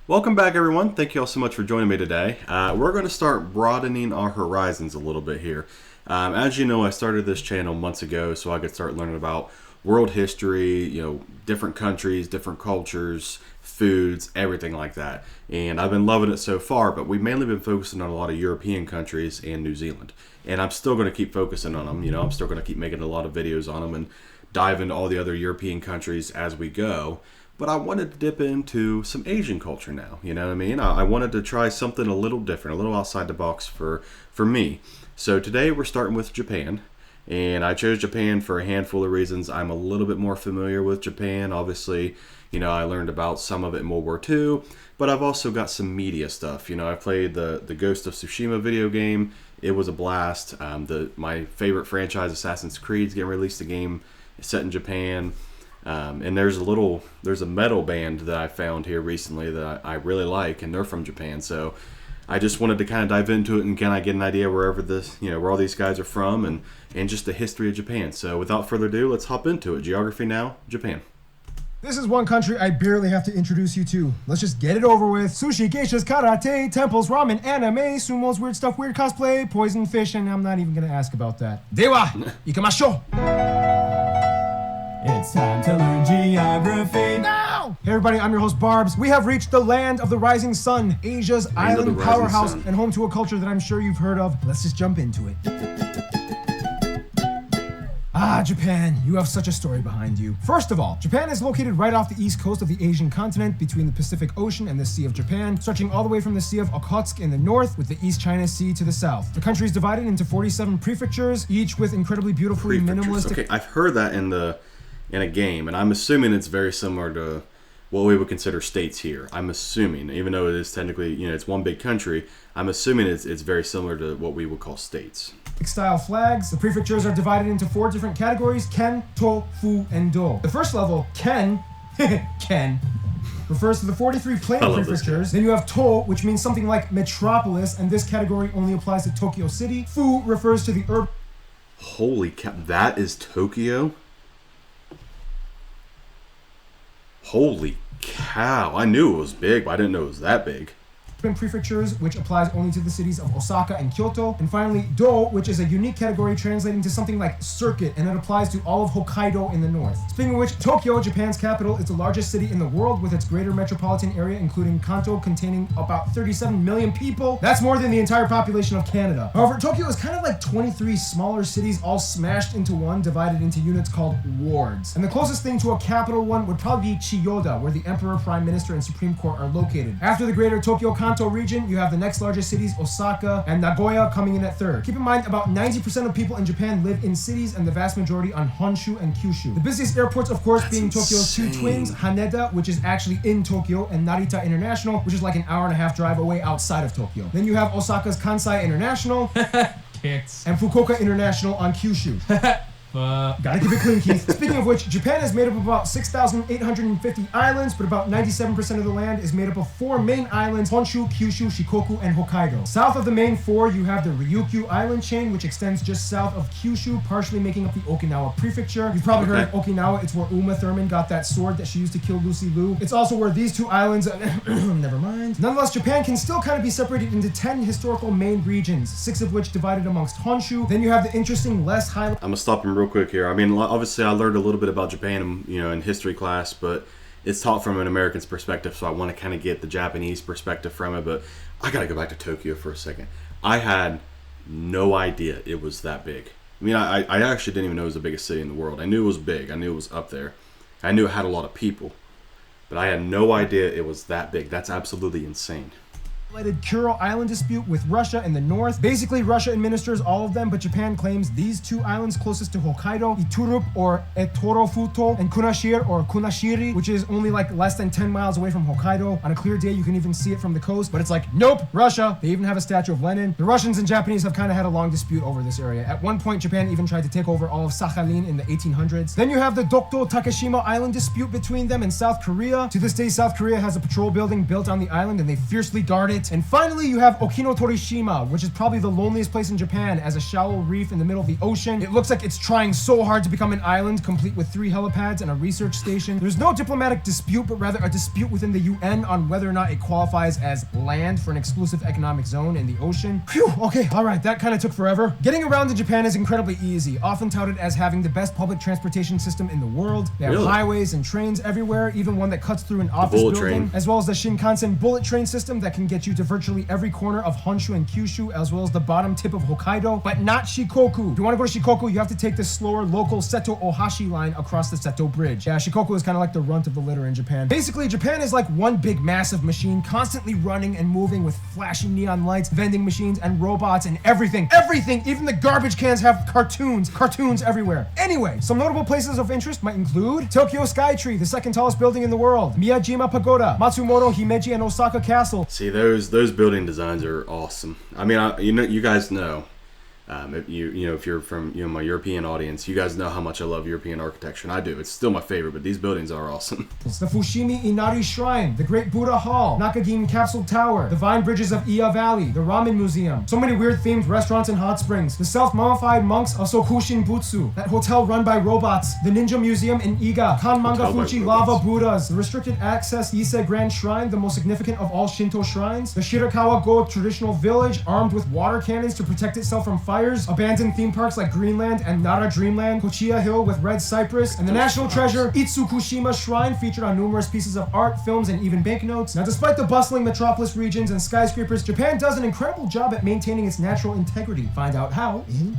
Welcome back, everyone. Thank you all so much for joining me today. We're going to start broadening our horizons a little bit here. As you know, I started this channel months ago so I could start learning about world history, different countries, different cultures, foods, everything like that. And I've been loving it so far, but we've mainly been focusing on a lot of European countries and New Zealand. And I'm still going to keep focusing on them. I'm still going to keep making a lot of videos on them and dive into all the other European countries as we go. But I wanted to dip into some Asian culture now, you know what I mean? I wanted to try something a little different, a little outside the box for me. So today we're starting with Japan, and I chose Japan for a handful of reasons. I'm a little bit more familiar with Japan. Obviously, I learned about some of it in World War II, but I've also got some media stuff. I played the Ghost of Tsushima video game. It was a blast. My favorite franchise, Assassin's Creed, is getting released a game set in Japan. And there's a metal band that I found here recently that I really like, and they're from Japan. So I just wanted to kind of dive into it and kind of get an idea where all these guys are from and just the history of Japan. So without further ado, let's hop into it. Geography now, Japan. This is one country I barely have to introduce you to. Let's just get it over with. Sushi, geishas, karate, temples, ramen, anime, sumos, weird stuff, weird cosplay, poison fish, and I'm not even gonna ask about that. Dewa, ikimashou! It's time to learn geography now! Hey everybody, I'm your host Barbs. We have reached the land of the rising sun, Asia's island powerhouse, and home to a culture that I'm sure you've heard of. Let's just jump into it. Japan, you have such a story behind you. First of all, Japan is located right off the east coast of the Asian continent between the Pacific Ocean and the Sea of Japan, stretching all the way from the Sea of Okhotsk in the north with the East China Sea to the south. The country is divided into 47 prefectures, each with incredibly beautifully minimalistic... Okay, I've heard that in a game, and I'm assuming it's very similar to what we would consider states here. I'm assuming, even though it is technically, it's one big country, I'm assuming it's very similar to what we would call states. Style flags. The prefectures are divided into 4 different categories: Ken, To, Fu, and Do. The first level, Ken, Ken, refers to the 43 plain prefectures. Then you have To, which means something like metropolis, and this category only applies to Tokyo City. Fu refers to the urban... Holy cow, that is Tokyo? Holy cow, I knew it was big, but I didn't know it was that big. Prefectures, which applies only to the cities of Osaka and Kyoto. And finally, Do, which is a unique category translating to something like circuit, and it applies to all of Hokkaido in the north. Speaking of which, Tokyo, Japan's capital, is the largest city in the world with its greater metropolitan area, including Kanto, containing about 37 million people. That's more than the entire population of Canada. However, Tokyo is kind of like 23 smaller cities all smashed into one, divided into units called wards. And the closest thing to a capital one would probably be Chiyoda, where the emperor, prime minister, and supreme court are located. After the greater Tokyo Kanto region, you have the next largest cities, Osaka and Nagoya, coming in at third. Keep in mind, about 90% of people in Japan live in cities, and the vast majority on Honshu and Kyushu. The busiest airports, of course, being Tokyo's 2 twins, Haneda, which is actually in Tokyo, and Narita International, which is like an hour-and-a-half drive away outside of Tokyo. Then you have Osaka's Kansai International Kicks. and Fukuoka International on Kyushu. Gotta keep it clean, Keith. Speaking of which, Japan is made up of about 6,850 islands, but about 97% of the land is made up of 4 main islands: Honshu, Kyushu, Shikoku, and Hokkaido. South of the main 4, you have the Ryukyu island chain, which extends just south of Kyushu, partially making up the Okinawa prefecture. You've probably heard of Okinawa. It's where Uma Thurman got that sword that she used to kill Lucy Liu. It's also where these 2 islands... never mind. Nonetheless, Japan can still kind of be separated into 10 historical main regions, 6 of which divided amongst Honshu. Then you have the interesting, less high... I'm gonna stop him real quick here. I mean, obviously I learned a little bit about Japan, in history class, but it's taught from an American's perspective, so I want to kind of get the Japanese perspective from it. But I gotta go back to Tokyo for a second. I had no idea it was that big. I mean, I actually didn't even know it was the biggest city in the world. I knew it was big. I knew it was up there. I knew it had a lot of people, but I had no idea it was that big. That's absolutely insane. Kuro Island dispute with Russia in the north. Basically, Russia administers all of them, but Japan claims these 2 islands closest to Hokkaido, Iturup or Etorofuto, and Kunashir or Kunashiri, which is only like less than 10 miles away from Hokkaido. On a clear day, you can even see it from the coast, but it's like, nope, Russia. They even have a statue of Lenin. The Russians and Japanese have kind of had a long dispute over this area. At one point, Japan even tried to take over all of Sakhalin in the 1800s. Then you have the Dokdo Takeshima Island dispute between them and South Korea. To this day, South Korea has a patrol building built on the island, and they fiercely guard it. it. And finally, you have Okinotorishima, which is probably the loneliest place in Japan, as a shallow reef in the middle of the ocean. It looks like it's trying so hard to become an island, complete with 3 helipads and a research station. There's no diplomatic dispute, but rather a dispute within the UN on whether or not it qualifies as land for an exclusive economic zone in the ocean. Phew, okay, alright, that kind of took forever. Getting around in Japan is incredibly easy, often touted as having the best public transportation system in the world. They have Really? highways and trains everywhere, even one that cuts through an office bullet building, train. as well as the Shinkansen bullet train system that can get you to virtually every corner of Honshu and Kyushu, as well as the bottom tip of Hokkaido, but not Shikoku. If you want to go to Shikoku, you have to take the slower local Seto Ohashi line across the Seto Bridge. Yeah, Shikoku is kind of like the runt of the litter in Japan. Basically, Japan is like one big massive machine, constantly running and moving with flashing neon lights, vending machines, and robots and everything. Everything! Even the garbage cans have cartoons everywhere. Anyway, some notable places of interest might include Tokyo Skytree, the second tallest building in the world, Miyajima Pagoda, Matsumoto Himeji and Osaka Castle. See, those building designs are awesome. I mean, you guys know. If if you're from my European audience, you guys know how much I love European architecture, and I do. It's still my favorite, but these buildings are awesome. It's the Fushimi Inari Shrine, the Great Buddha Hall, Nakagin Capsule Tower, the Vine Bridges of Iya Valley, the Ramen Museum, so many weird themed restaurants and hot springs, the self-mummified monks of Sokushin Butsu, that hotel run by robots, the Ninja Museum in Iga, Kan Manga Fuchi Lava Buddhas, the restricted access Ise Grand Shrine, the most significant of all Shinto shrines, the Shirakawa Go traditional village, armed with water cannons to protect itself from fires, abandoned theme parks like Greenland and Nara Dreamland, Kochiya Hill with red cypress, and the national treasure Itsukushima Shrine, featured on numerous pieces of art, films, and even banknotes. Now, despite the bustling metropolis regions and skyscrapers, Japan does an incredible job at maintaining its natural integrity. Find out how in...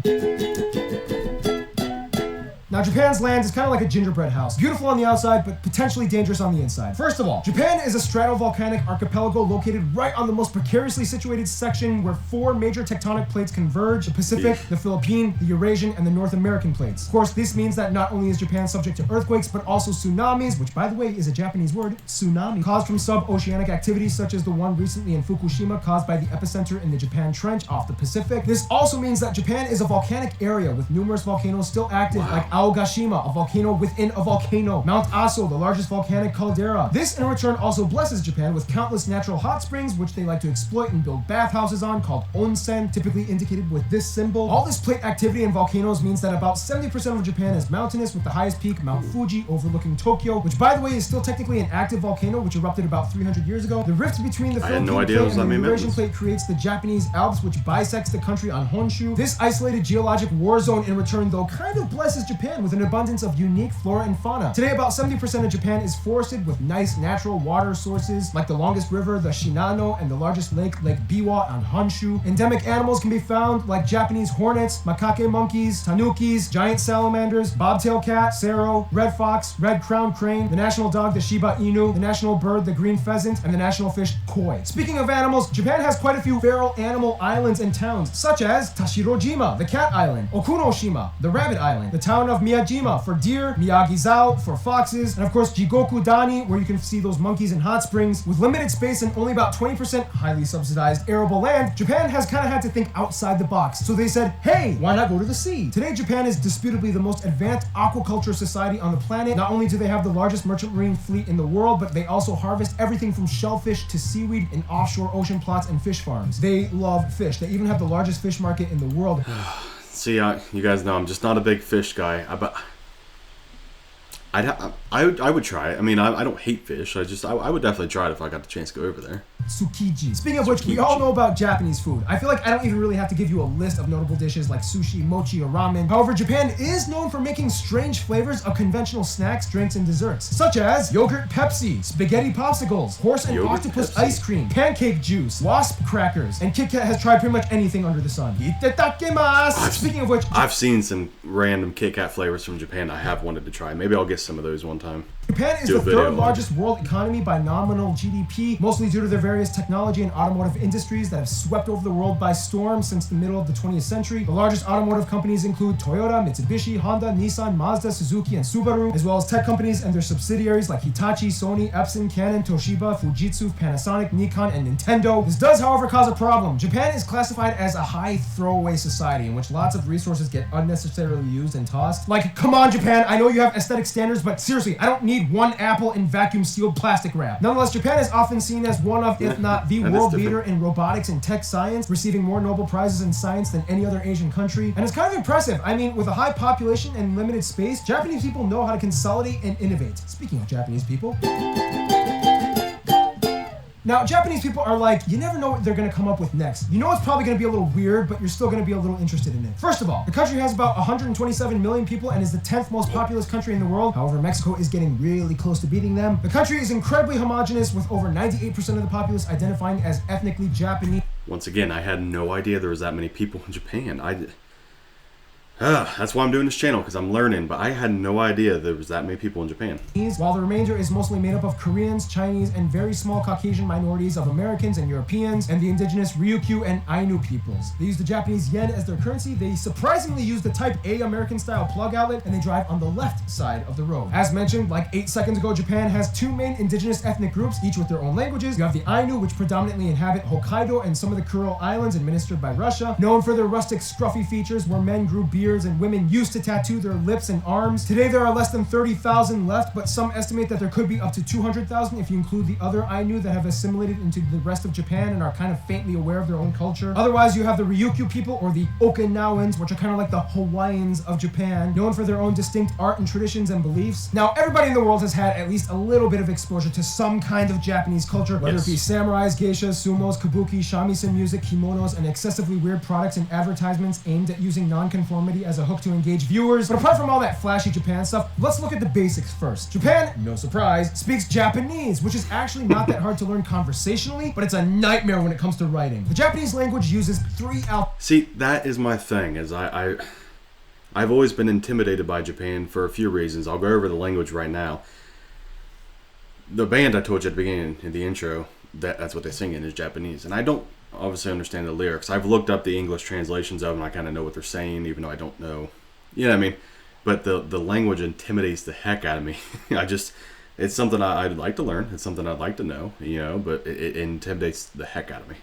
Now, Japan's land is kind of like a gingerbread house. Beautiful on the outside, but potentially dangerous on the inside. First of all, Japan is a stratovolcanic archipelago located right on the most precariously situated section where 4 major tectonic plates converge: the Pacific, the Philippine, the Eurasian, and the North American plates. Of course, this means that not only is Japan subject to earthquakes, but also tsunamis, which, by the way, is a Japanese word, tsunami, caused from sub-oceanic activities such as the one recently in Fukushima caused by the epicenter in the Japan Trench off the Pacific. This also means that Japan is a volcanic area with numerous volcanoes still active, like Aogashima, a volcano within a volcano, Mount Aso, the largest volcanic caldera. This, in return, also blesses Japan with countless natural hot springs, which they like to exploit and build bathhouses on, called onsen, typically indicated with this symbol. All this plate activity in volcanoes means that about 70% of Japan is mountainous, with the highest peak, Mount Fuji, overlooking Tokyo, which, by the way, is still technically an active volcano, which erupted about 300 years ago. The rift between the Philippine plate and the Eurasian plate creates the Japanese Alps, which bisects the country on Honshu. This isolated geologic war zone, in return, though, kind of blesses Japan with an abundance of unique flora and fauna. Today, about 70% of Japan is forested with nice natural water sources, like the longest river, the Shinano, and the largest lake, Lake Biwa on Honshu. Endemic animals can be found like Japanese hornets, macaque monkeys, tanukis, giant salamanders, bobtail cat, sero, red fox, red crowned crane, the national dog, the Shiba Inu, the national bird, the green pheasant, and the national fish, koi. Speaking of animals, Japan has quite a few feral animal islands and towns, such as Tashirojima, the cat island, Okunoshima, the rabbit island, the town of Miyajima for deer, Miyagi-Zao for foxes, and of course Jigoku Dani, where you can see those monkeys in hot springs. With limited space and only about 20% highly subsidized arable land, Japan has kind of had to think outside the box. So they said, hey, why not go to the sea? Today, Japan is disputably the most advanced aquaculture society on the planet. Not only do they have the largest merchant marine fleet in the world, but they also harvest everything from shellfish to seaweed in offshore ocean plots and fish farms. They love fish. They even have the largest fish market in the world. See, you guys know I'm just not a big fish guy. I would try it. I mean, I don't hate fish. I would definitely try it if I got the chance to go over there. Tsukiji. Speaking of which, we all know about Japanese food. I feel like I don't even really have to give you a list of notable dishes like sushi, mochi, or ramen. However, Japan is known for making strange flavors of conventional snacks, drinks, and desserts, such as yogurt Pepsi, spaghetti popsicles, horse and Yogurt octopus Pepsi. ice cream, pancake juice, wasp crackers, and Kit Kat has tried pretty much anything under the sun. Itadakimasu! Speaking of which, I've seen some random Kit Kat flavors from Japan I have wanted to try. Maybe I'll get some of those one time. Japan is Do a the video third on it. largest world economy by nominal GDP, mostly due to their various technology and automotive industries that have swept over the world by storm since the middle of the 20th century. The largest automotive companies include Toyota, Mitsubishi, Honda, Nissan, Mazda, Suzuki, and Subaru, as well as tech companies and their subsidiaries like Hitachi, Sony, Epson, Canon, Toshiba, Fujitsu, Panasonic, Nikon, and Nintendo. This does, however, cause a problem. Japan is classified as a high throwaway society in which lots of resources get unnecessarily used and tossed. Like, come on, Japan, I know you have aesthetic standards, but seriously, I don't need need one apple in vacuum-sealed plastic wrap. Nonetheless, Japan is often seen as one of, if not the that is world different. leader in robotics and tech science, receiving more Nobel Prizes in science than any other Asian country. And it's kind of impressive. I mean, with a high population and limited space, Japanese people know how to consolidate and innovate. Speaking of Japanese people. Now, Japanese people are like, you never know what they're gonna come up with next. You know it's probably gonna be a little weird, but you're still gonna be a little interested in it. First of all, the country has about 127 million people and is the 10th most populous country in the world. However, Mexico is getting really close to beating them. The country is incredibly homogenous, with over 98% of the populace identifying as ethnically Japanese. Once again, I had no idea there was that many people in Japan. That's why I'm doing this channel, because I'm learning, but I had no idea there was that many people in Japan. While the remainder is mostly made up of Koreans, Chinese, and very small Caucasian minorities of Americans and Europeans, and the indigenous Ryukyu and Ainu peoples. They use the Japanese yen as their currency. They surprisingly use the Type A American-style plug outlet, and they drive on the left side of the road. As mentioned, like 8 seconds ago, Japan has 2 main indigenous ethnic groups, each with their own languages. You have the Ainu, which predominantly inhabit Hokkaido and some of the Kuril Islands administered by Russia, known for their rustic, scruffy features where men grew beards and women used to tattoo their lips and arms. Today there are less than 30,000 left, but some estimate that there could be up to 200,000 if you include the other Ainu that have assimilated into the rest of Japan and are kind of faintly aware of their own culture. Otherwise, you have the Ryukyu people, or the Okinawans, which are kind of like the Hawaiians of Japan, known for their own distinct art and traditions and beliefs. Now, everybody in the world has had at least a little bit of exposure to some kind of Japanese culture, whether it be samurais, geishas, sumos, kabuki, shamisen music, kimonos, and excessively weird products and advertisements aimed at using nonconformity as a hook to engage viewers. But apart from all that flashy Japan stuff, let's look at the basics first. Japan, no surprise, speaks Japanese, which is actually not that hard to learn conversationally, but it's a nightmare when it comes to writing. The Japanese language uses 3 alphabets. See, that is my thing, is I've always been intimidated by Japan for a few reasons. I'll go over the language right now. The band I told you at the beginning, in the intro, that's what they sing in, is Japanese. And I don't obviously understand the lyrics. I've looked up the English translations of them, and I kind of know what they're saying, even though I don't know. You know what I mean? But the language intimidates the heck out of me. It's something I'd like to learn. It's something I'd like to know, but it intimidates the heck out of me.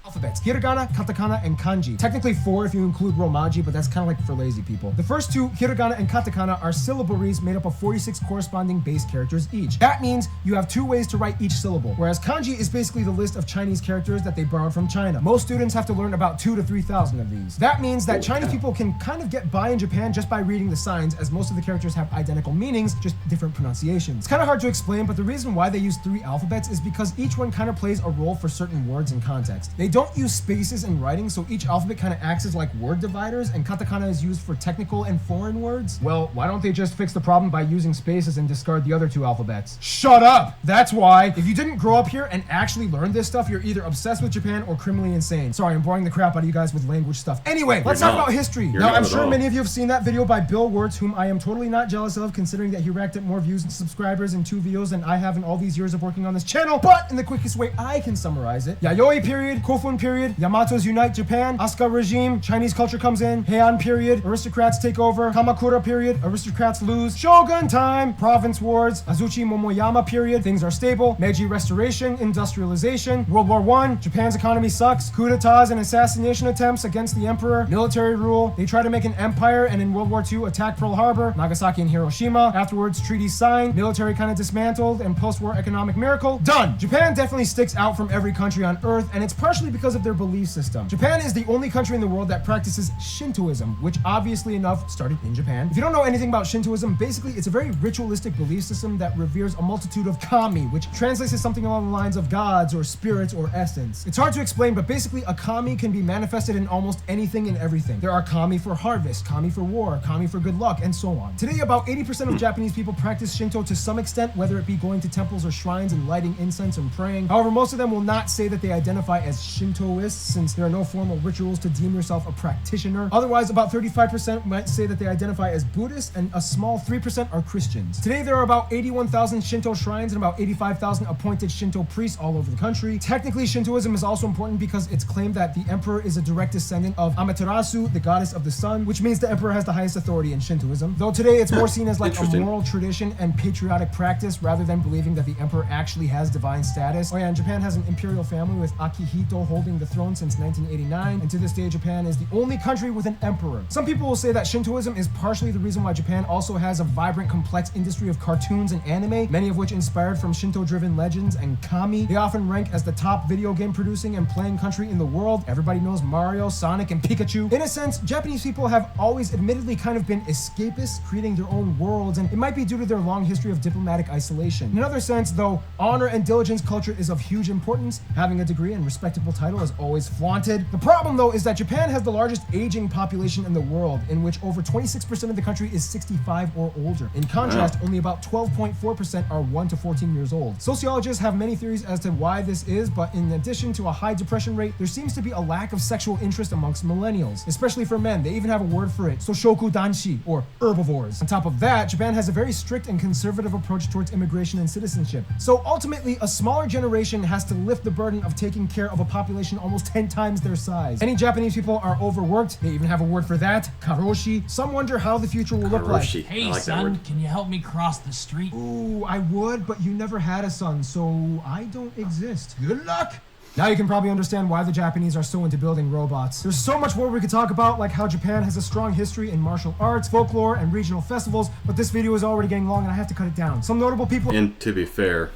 Alphabets: hiragana, katakana, and kanji. Technically 4 if you include romaji, but that's kind of like for lazy people. The first 2, hiragana and katakana, are syllabaries made up of 46 corresponding base characters each. That means you have 2 ways to write each syllable, whereas kanji is basically the list of Chinese characters that they borrowed from China. Most students have to learn about 2,000 to 3,000 of these. That means that Chinese people can kind of get by in Japan just by reading the signs, as most of the characters have identical meanings, just different pronunciations. It's kind of hard to explain, but the reason why they use 3 alphabets is because each one kind of plays a role for certain words and context. They don't use spaces in writing, so each alphabet kind of acts as like word dividers, and katakana is used for technical and foreign words. Well, why don't they just fix the problem by using spaces and discard the other 2 alphabets? Shut up! That's why. If you didn't grow up here and actually learn this stuff, you're either obsessed with Japan or criminally insane. Sorry, I'm boring the crap out of you guys with language stuff. Anyway, let's talk about history. Now, I'm sure many of you have seen that video by Bill Wirtz, whom I am totally not jealous of, considering that he racked up more views and subscribers in 2 videos than I have in all these years of working on this channel. But in the quickest way I can summarize it: Yayoi period, Kofun period, Yamatos unite Japan, Asuka regime, Chinese culture comes in, Heian period, aristocrats take over, Kamakura period, aristocrats lose, Shogun time, province wars, Azuchi Momoyama period, things are stable, Meiji restoration, industrialization, World War I, Japan's economy sucks, coup d'etats and assassination attempts against the emperor, military rule, they try to make an empire and in World War II attack Pearl Harbor, Nagasaki and Hiroshima, afterwards treaties signed, military kind of dismantled, and post-war economic miracle, done! Japan definitely sticks out from every country on earth, and it's partially because of their belief system. Japan is the only country in the world that practices Shintoism, which obviously enough started in Japan. If you don't know anything about Shintoism, basically it's a very ritualistic belief system that reveres a multitude of kami, which translates to something along the lines of gods or spirits or essence. It's hard to explain, but basically a kami can be manifested in almost anything and everything. There are kami for harvest, kami for war, kami for good luck, and so on. Today, about 80% of Japanese people practice Shinto to some extent, whether it be going to temples or shrines and lighting incense and praying. However, most of them will not say that they identify as Shintoists, since there are no formal rituals to deem yourself a practitioner. Otherwise, about 35% might say that they identify as Buddhist, and a small 3% are Christians. Today, there are about 81,000 Shinto shrines and about 85,000 appointed Shinto priests all over the country. Technically, Shintoism is also important because it's claimed that the emperor is a direct descendant of Amaterasu, the goddess of the sun, which means the emperor has the highest authority in Shintoism. Though today, it's more seen as like a moral tradition and patriotic practice rather than believing that the emperor actually has divine status. Oh yeah, and Japan has an imperial family with Akihito holding the throne since 1989, and to this day, Japan is the only country with an emperor. Some people will say that Shintoism is partially the reason why Japan also has a vibrant, complex industry of cartoons and anime, many of which inspired from Shinto-driven legends and kami. They often rank as the top video game producing and playing country in the world. Everybody knows Mario, Sonic, and Pikachu. In a sense, Japanese people have always admittedly kind of been escapists, creating their own worlds, and it might be due to their long history of diplomatic isolation. In another sense, though, honor and diligence culture is of huge importance. Having a degree and respectable title is always flaunted. The problem, though, is that Japan has the largest aging population in the world, in which over 26% of the country is 65 or older. In contrast, only about 12.4% are 1 to 14 years old. Sociologists have many theories as to why this is, but in addition to a high depression rate, there seems to be a lack of sexual interest amongst millennials, especially for men. They even have a word for it, Soshoku Danshi, or herbivores. On top of that, Japan has a very strict and conservative approach towards immigration and citizenship. So ultimately, a smaller generation has to lift the burden of taking care of a population almost 10 times their size. Many Japanese people are overworked. They even have a word for that, karoshi. Some wonder how the future will look like. Karoshi. I Hey, like that son, word. can you help me cross the street? Ooh, I would, but you never had a son, so I don't exist. Good luck! Now you can probably understand why the Japanese are so into building robots. There's so much more we could talk about, like how Japan has a strong history in martial arts, folklore, and regional festivals, but this video is already getting long and I have to cut it down. Some notable people... And to be fair,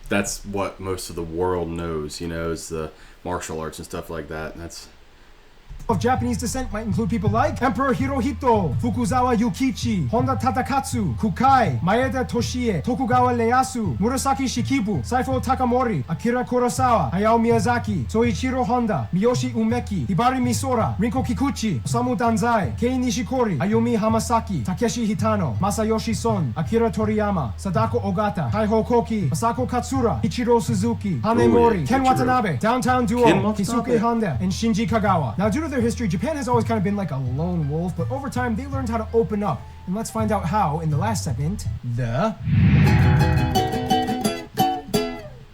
that's what most of the world knows, you know, is the martial arts and stuff like that. And that's... of Japanese descent might include people like Emperor Hirohito, Fukuzawa Yukichi, Honda Tadakatsu, Kukai, Maeda Toshie, Tokugawa Ieyasu, Murasaki Shikibu, Saifo Takamori, Akira Kurosawa, Hayao Miyazaki, Soichiro Honda, Miyoshi Umeki, Hibari Misora, Rinko Kikuchi, Osamu Danzai, Kei Nishikori, Ayumi Hamasaki, Takeshi Hitano, Masayoshi Son, Akira Toriyama, Sadako Ogata, Taiho Koki, Masako Katsura, Ichiro Suzuki, Hanemori, yeah, Ken Ichiro. Watanabe, Downtown Duo, Ken Watanabe. Kisuke Honda, and Shinji Kagawa. Now, due to their history, Japan has always kind of been like a lone wolf, but over time they learned how to open up. And let's find out how in the last segment.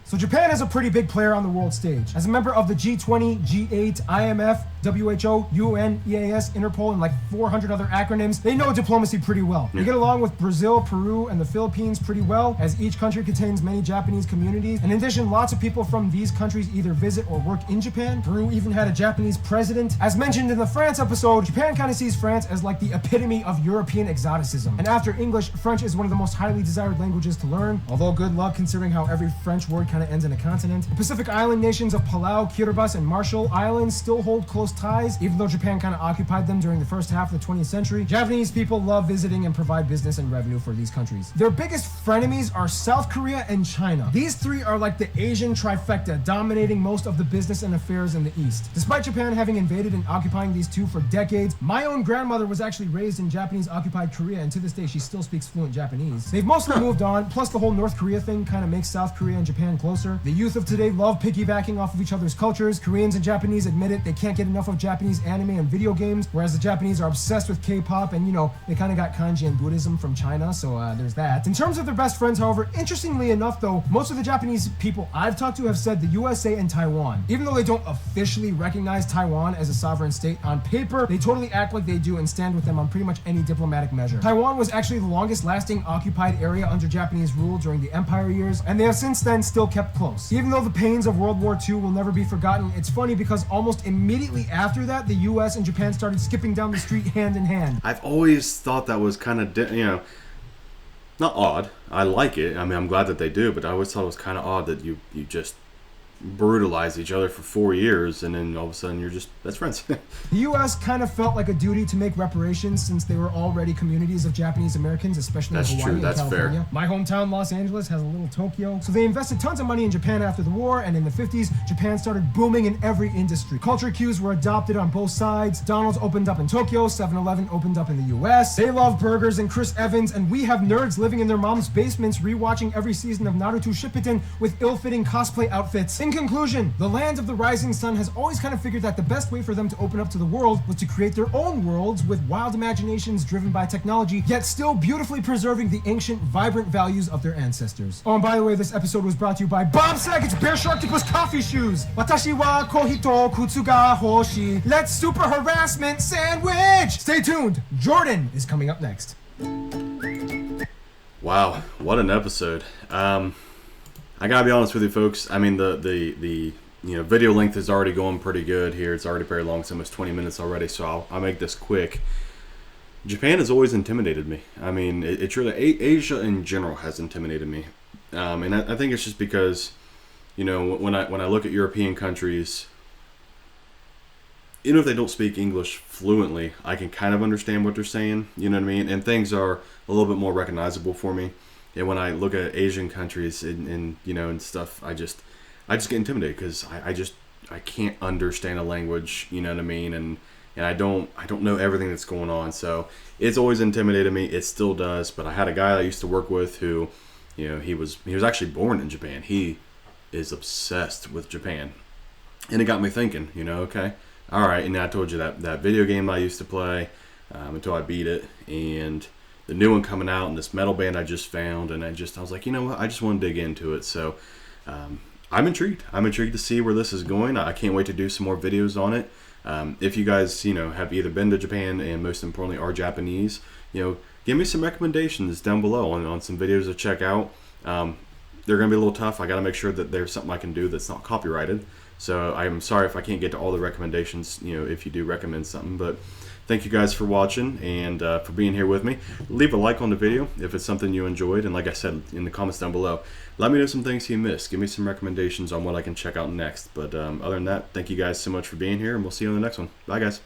So Japan is a pretty big player on the world stage. As a member of the G20, G8, IMF, WHO, UN, EAS, Interpol, and like 400 other acronyms, they know diplomacy pretty well. They get along with Brazil, Peru, and the Philippines pretty well, as each country contains many Japanese communities. In addition, lots of people from these countries either visit or work in Japan. Peru even had a Japanese president. As mentioned in the France episode, Japan kind of sees France as like the epitome of European exoticism. And after English, French is one of the most highly desired languages to learn, although good luck considering how every French word kind of ends in a continent. The Pacific Island nations of Palau, Kiribati, and Marshall Islands still hold close ties, even though Japan kind of occupied them during the first half of the 20th century. Japanese people love visiting and provide business and revenue for these countries. Their biggest frenemies are South Korea and China. These three are like the Asian trifecta, dominating most of the business and affairs in the East. Despite Japan having invaded and occupying these two for decades, my own grandmother was actually raised in Japanese-occupied Korea, and to this day she still speaks fluent Japanese. They've mostly moved on, plus the whole North Korea thing kind of makes South Korea and Japan closer. The youth of today love piggybacking off of each other's cultures. Koreans and Japanese admit it, they can't get enough of Japanese anime and video games, whereas the Japanese are obsessed with K-pop, and you know, they kind of got kanji and Buddhism from China, so there's that. In terms of their best friends, however, interestingly enough though, most of the Japanese people I've talked to have said the USA and Taiwan. Even though they don't officially recognize Taiwan as a sovereign state, on paper, they totally act like they do and stand with them on pretty much any diplomatic measure. Taiwan was actually the longest lasting occupied area under Japanese rule during the Empire years, and they have since then still kept close. Even though the pains of World War II will never be forgotten, it's funny because almost immediately after that, the US and Japan started skipping down the street hand in hand. I've always thought that was kind of, you know, not odd. I like it. I mean, I'm glad that they do, but I always thought it was kind of odd that you just brutalize each other for 4 years and then all of a sudden you're just best friends. The US kind of felt like a duty to make reparations since they were already communities of Japanese Americans, especially That's in Hawaii true, and that's California. fair. My hometown, Los Angeles, has a little Tokyo. So they invested tons of money in Japan after the war, and in the 50s, Japan started booming in every industry. Culture cues were adopted on both sides. McDonald's opened up in Tokyo, 7-Eleven opened up in the US. They love burgers and Chris Evans, and we have nerds living in their mom's basements rewatching every season of Naruto Shippuden with ill-fitting cosplay outfits. In conclusion, the land of the rising sun has always kind of figured that the best way for them to open up to the world was to create their own worlds with wild imaginations driven by technology, yet still beautifully preserving the ancient, vibrant values of their ancestors. Oh, and by the way, this episode was brought to you by Bob Saget's Bear Sharktopus coffee shoes. Watashi wa kohito kutsu ga hoshi. Let's super harassment sandwich. Stay tuned. Jordan is coming up next. Wow, what an episode. I gotta be honest with you folks. I mean, the video length is already going pretty good here. It's already very long. It's almost 20 minutes already, so I'll make this quick. Japan has always intimidated me. I mean, it's really Asia in general has intimidated me, and I think it's just because, when I look at European countries, even if they don't speak English fluently, I can kind of understand what they're saying. You know what I mean? And things are a little bit more recognizable for me. And when I look at Asian countries and stuff, I just get intimidated because I can't understand a language. You know what I mean? And I don't know everything that's going on. So it's always intimidated me. It still does. But I had a guy I used to work with who, he was actually born in Japan. He is obsessed with Japan, and it got me thinking. Okay. All right, and I told you that video game I used to play until I beat it, and the new one coming out, and this metal band I just found, and I was like, you know what? I just want to dig into it. So I'm intrigued. I'm intrigued to see where this is going. I can't wait to do some more videos on it. If you guys, have either been to Japan and most importantly are Japanese, give me some recommendations down below on some videos to check out. They're going to be a little tough. I got to make sure that there's something I can do that's not copyrighted. So I'm sorry if I can't get to all the recommendations, if you do recommend something. But thank you guys for watching and for being here with me. Leave a like on the video if it's something you enjoyed. And like I said in the comments down below, let me know some things you missed. Give me some recommendations on what I can check out next. But other than that, thank you guys so much for being here, and we'll see you on the next one. Bye, guys.